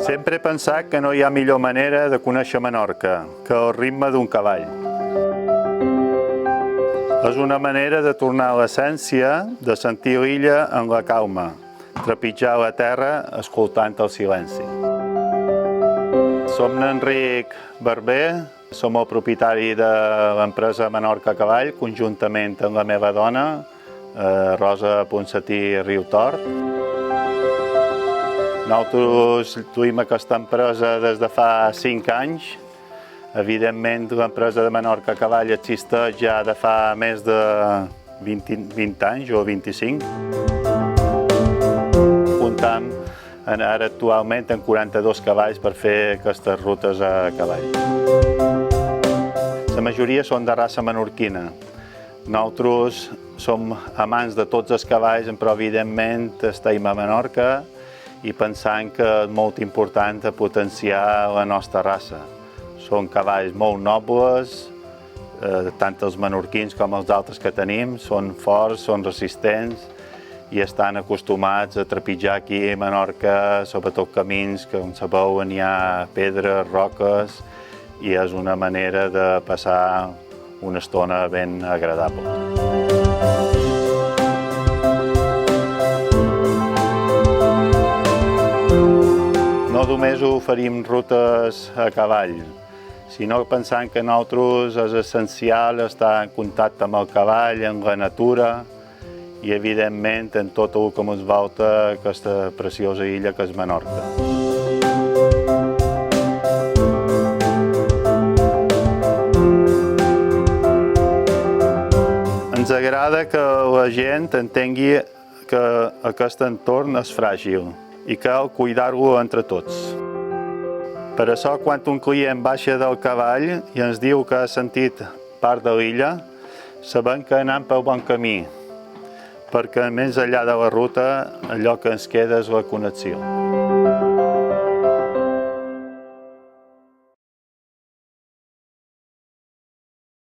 Sempre he pensat que no hi ha millor manera de conèixer Menorca que el ritme d'un cavall. És una manera de tornar a l'essència, de sentir l'illa en la calma, trepitjar la terra escoltant el silenci. Som n'Enric Barber, som el propietari de l'empresa Menorca Cavall, conjuntament amb la meva dona, Rosa Ponsatí Riutort. Nosaltres duim aquesta empresa des de fa 5 anys. Evidentment, l'empresa de Menorca Cavall existeix ja de fa més de 20 anys o 25. Comptam ara actualment amb 42 cavalls per fer aquestes rutes a cavall. La majoria són de raça menorquina. Nosaltres som amants de tots els cavalls, però evidentment estem a Menorca i pensant que és molt important potenciar la nostra raça. Són cavalls molt nobles, tant els menorquins com els altres que tenim, són forts, són resistents i estan acostumats a trepitjar aquí a Menorca, sobretot camins que, com sabeu, hi ha pedres, roques, i és una manera de passar una estona ben agradable. No només oferim rutes a cavall, sinó pensant que nosaltres és essencial estar en contacte amb el cavall, amb la natura i, evidentment, en tot el que ens volta aquesta preciosa illa que és Menorca. Ens agrada que la gent entengui que aquest entorn és fràgil i cal cuidar-lo entre tots. Per això, quan un client baixa del cavall i ens diu que ha sentit part de l'illa, sabem que anem pel bon camí, perquè més enllà de la ruta, allò que ens queda és la connexió.